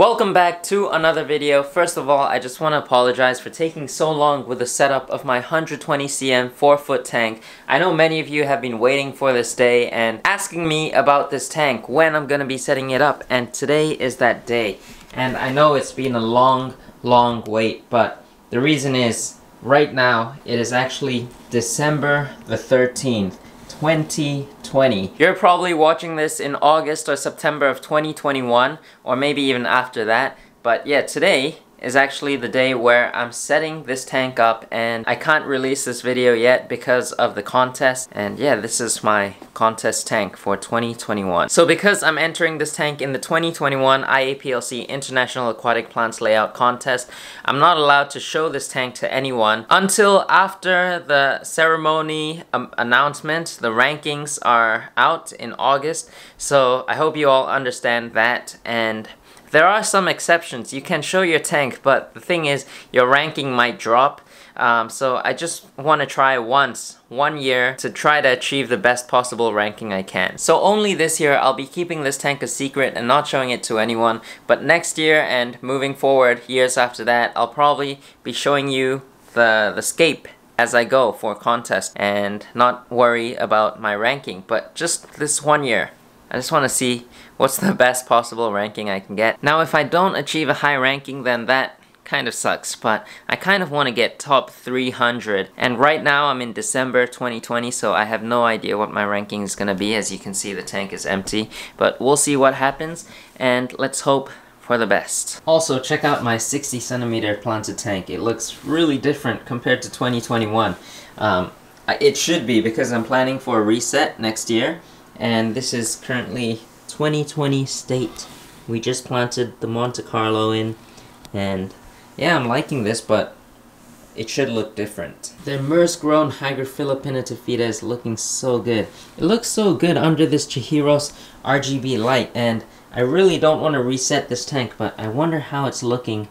Welcome back to another video. First of all, I just want to apologize for taking so long with the setup of my 120 cm 4-foot tank. I know many of you have been waiting for this day and asking me about this tank, when I'm gonna be setting it up, and today is that day. And I know it's been a long wait, but the reason is, right now, it is actually December the 13th. 2020. You're probably watching this in August or September of 2021, or maybe even after that, but yeah, today is actually the day where I'm setting this tank up, and I can't release this video yet because of the contest. And yeah, this is my contest tank for 2021. So because I'm entering this tank in the 2021 IAPLC International Aquatic Plants Layout Contest, I'm not allowed to show this tank to anyone until after the ceremony announcement. The rankings are out in August, so I hope you all understand that. And there are some exceptions. You can show your tank, but the thing is, your ranking might drop. So I just want to try one year, to try to achieve the best possible ranking I can. So only this year, I'll be keeping this tank a secret and not showing it to anyone. But next year and moving forward, years after that, I'll probably be showing you the scape as I go for contest and not worry about my ranking. But just this 1 year, I just want to see what's the best possible ranking I can get. Now, if I don't achieve a high ranking, then that kind of sucks, but I kind of want to get top 300. And right now, I'm in December 2020, so I have no idea what my ranking is going to be. As you can see, the tank is empty, but we'll see what happens, and let's hope for the best. Also, check out my 60 centimeter planted tank. It looks really different compared to 2021. It should be, because I'm planning for a reset next year. And this is currently 2020 state. We just planted the Monte Carlo in, and yeah, I'm liking this, but it should look different. The immerse-grown 𝗲𝗾𝗀𝗀𝘀𝗀𝘀 is looking so good. It looks so good under this 𝗲𝗃𝗃 RGB light, and I really don't want to reset this tank, but I wonder how it's looking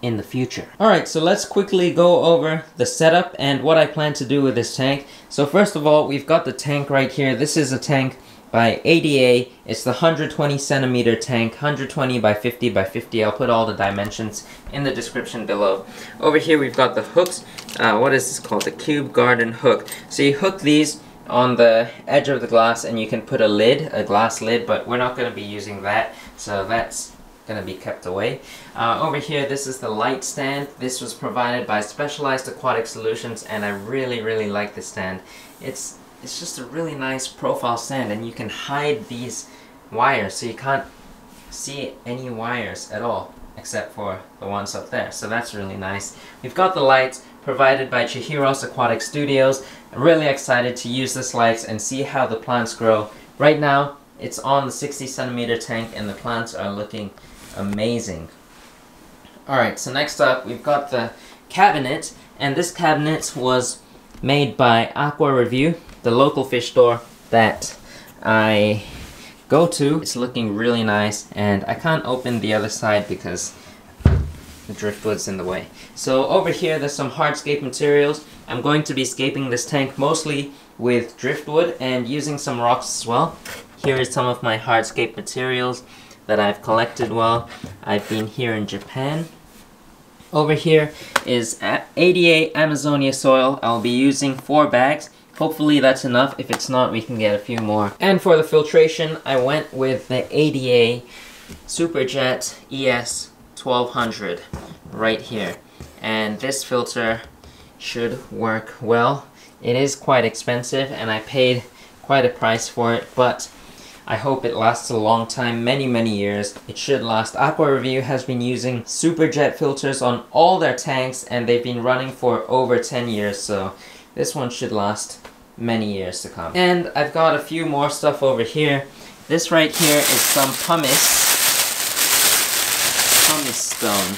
in the future. Alright, so let's quickly go over the setup and what I plan to do with this tank. So first of all, we've got the tank right here. This is a tank by ADA. It's the 120 centimeter tank, 120 by 50 by 50. I'll put all the dimensions in the description below. Over here we've got the hooks. What is this called? The Cube Garden hook. So you hook these on the edge of the glass and you can put a lid, a glass lid, but we're not going to be using that, so that's going to be kept away. Over here, this is the light stand. This was provided by Specialized Aquatic Solutions, and I really like this stand. It's just a really nice profile stand, and you can hide these wires, so you can't see any wires at all, except for the ones up there. So that's really nice. We've got the lights provided by 𝗲𝗃𝗃𝗀𝗃 Aquatic Studios. I'm really excited to use this lights and see how the plants grow. Right now, it's on the 60 centimeter tank, and the plants are looking amazing. Alright, so next up, we've got the cabinet, and this cabinet was made by Aqua Review, the local fish store that I go to. It's looking really nice, and I can't open the other side because the driftwood's in the way. So over here, there's some Hardscape Materials. I'm going to be scaping this tank mostly with driftwood and using some rocks as well. Here is some of my Hardscape Materials that I've collected while I've been here in Japan. Over here is ADA Amazonia soil. I'll be using 4 bags. Hopefully that's enough. If it's not, we can get a few more. And for the filtration, I went with the ADA Superjet ES 1200 right here. And this filter should work well. It is quite expensive, and I paid quite a price for it, but I hope it lasts a long time, many years. It should last. Aqua Review has been using Superjet filters on all their tanks, and they've been running for over 10 years, so this one should last many years to come. And I've got a few more stuff over here. This right here is some pumice stone.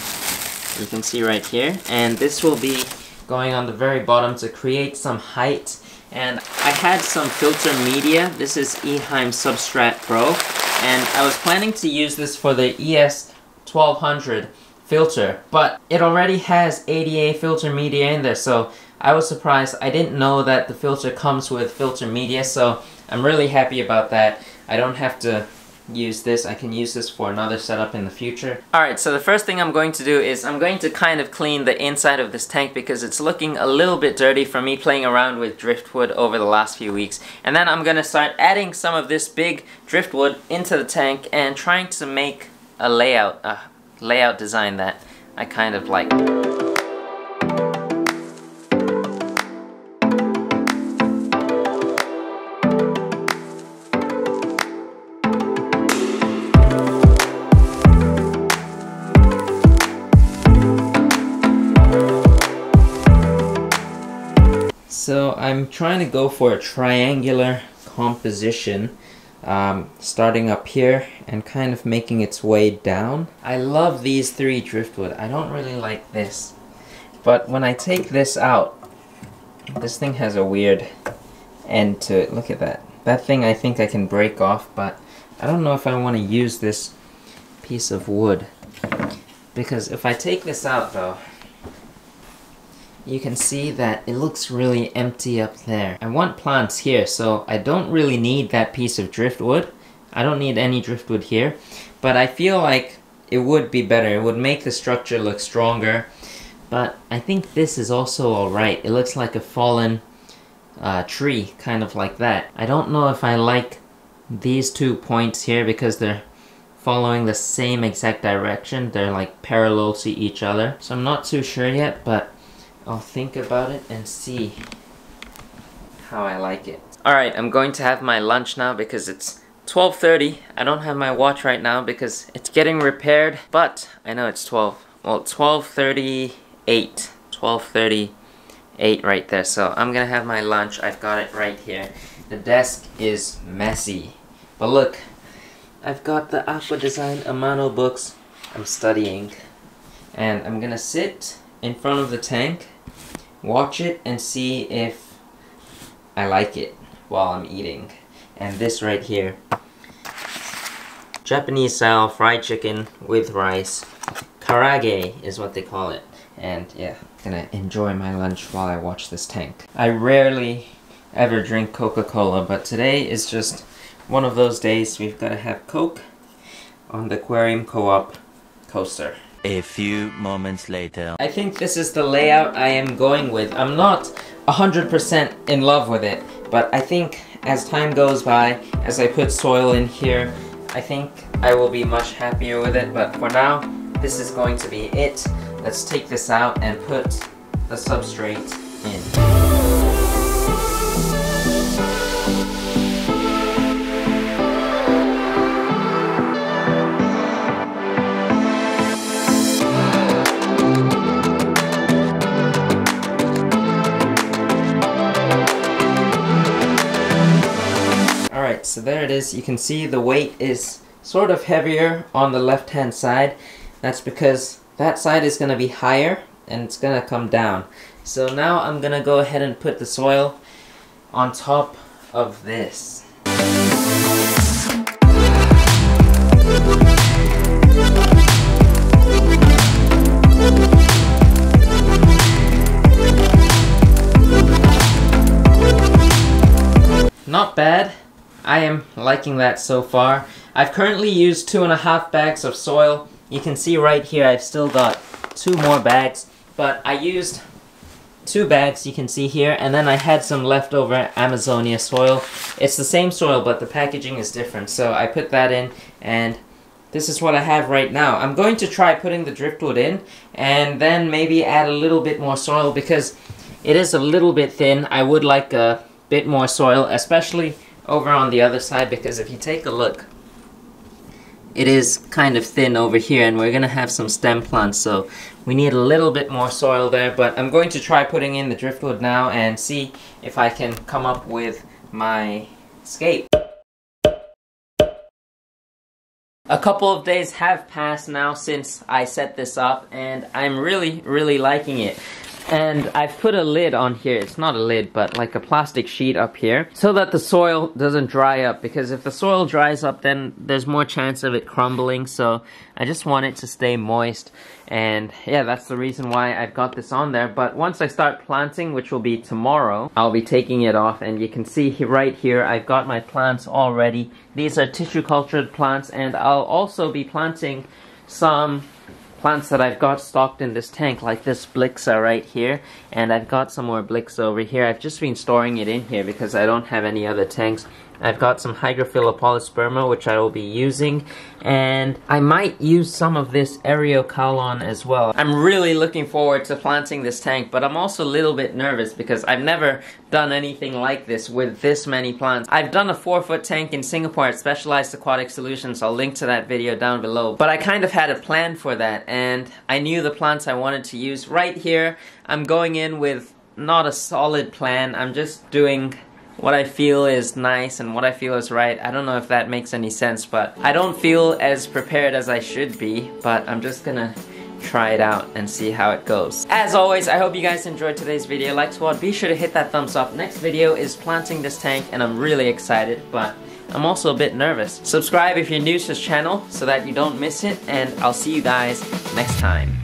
You can see right here, and this will be going on the very bottom to create some height. And I had some filter media. This is Eheim Substrat Pro, and I was planning to use this for the ES 1200 filter, but it already has ADA filter media in there, so I was surprised. I didn't know that the filter comes with filter media, so I'm really happy about that. I don't have to use this. I can use this for another setup in the future. Alright, so the first thing I'm going to do is I'm going to kind of clean the inside of this tank because it's looking a little bit dirty from me playing around with driftwood over the last few weeks. And then I'm going to start adding some of this big driftwood into the tank and trying to make a layout design that I kind of like. So I'm trying to go for a triangular composition, starting up here and kind of making its way down. I love these three driftwood. I don't really like this. But when I take this out, this thing has a weird end to it. Look at that. That thing I think I can break off, but I don't know if I want to use this piece of wood. Because if I take this out though, you can see that it looks really empty up there. I want plants here, so I don't really need that piece of driftwood. I don't need any driftwood here, but I feel like it would be better. It would make the structure look stronger, but I think this is also alright. It looks like a fallen tree, kind of like that. I don't know if I like these 2 points here because they're following the same exact direction. They're like parallel to each other, so I'm not too sure yet, but I'll think about it and see how I like it. Alright, I'm going to have my lunch now because it's 12:30. I don't have my watch right now because it's getting repaired, but I know it's 12:38. 12:38 right there. So I'm gonna have my lunch. I've got it right here. The desk is messy, but look, I've got the Aqua Design Amano books I'm studying, and I'm gonna sit in front of the tank, watch it, and see if I like it while I'm eating. And this right here, Japanese style fried chicken with rice. Karage is what they call it. And yeah, gonna enjoy my lunch while I watch this tank. I rarely ever drink Coca-Cola, but today is just one of those days we've gotta have Coke on the 𝗯𝘂𝘀𝗶𝗿𝗀𝗀 coaster. A few moments later. I think this is the layout I am going with. I'm not 100% in love with it, but I think as time goes by, as I put soil in here, I think I will be much happier with it. But for now, this is going to be it. Let's take this out and put the substrate in. So there it is. You can see the weight is sort of heavier on the left hand side. That's because that side is going to be higher and it's going to come down. So now I'm going to go ahead and put the soil on top of this. Not bad. I am liking that so far. I've currently used 2.5 bags of soil. You can see right here I've still got 2 more bags, but I used 2 bags, you can see here, and then I had some leftover Amazonia soil. It's the same soil, but the packaging is different, so I put that in, and this is what I have right now. I'm going to try putting the driftwood in, and then maybe add a little bit more soil, because it is a little bit thin. I would like a bit more soil, especially over on the other side, because if you take a look, it is kind of thin over here, and we're gonna have some stem plants, so we need a little bit more soil there. But I'm going to try putting in the driftwood now and see if I can come up with my scape. A couple of days have passed now since I set this up, and I'm really liking it. And I've put a lid on here. It's not a lid, but like a plastic sheet up here, so that the soil doesn't dry up, because if the soil dries up, then there's more chance of it crumbling. So I just want it to stay moist, and yeah, that's the reason why I've got this on there. But once I start planting, which will be tomorrow, I'll be taking it off, and you can see right here I've got my plants already. These are tissue cultured plants, and I'll also be planting some plants that I've got stocked in this tank, like this 𝗯𝘂𝘀𝗀𝘀 right here, and I've got some more 𝗯𝘂𝘀𝘀𝗀 over here. I've just been storing it in here because I don't have any other tanks. I've got some 𝗲𝗾𝗂𝗶𝗿𝗲𝘀𝗀, which I will be using, and I might use some of this 𝗲𝘂𝗾𝗀𝘀𝗀 as well. I'm really looking forward to planting this tank, but I'm also a little bit nervous because I've never done anything like this with this many plants. I've done a 4-foot tank in Singapore at Specialized Aquatic Solutions. I'll link to that video down below. But I kind of had a plan for that, and I knew the plants I wanted to use. Right here, I'm going in with not a solid plan. I'm just doing what I feel is nice and what I feel is right. I don't know if that makes any sense, but I don't feel as prepared as I should be, but I'm just gonna try it out and see how it goes. As always, I hope you guys enjoyed today's video. Like squad, be sure to hit that thumbs up. Next video is planting this tank, and I'm really excited, but I'm also a bit nervous. Subscribe if you're new to this channel so that you don't miss it, and I'll see you guys next time.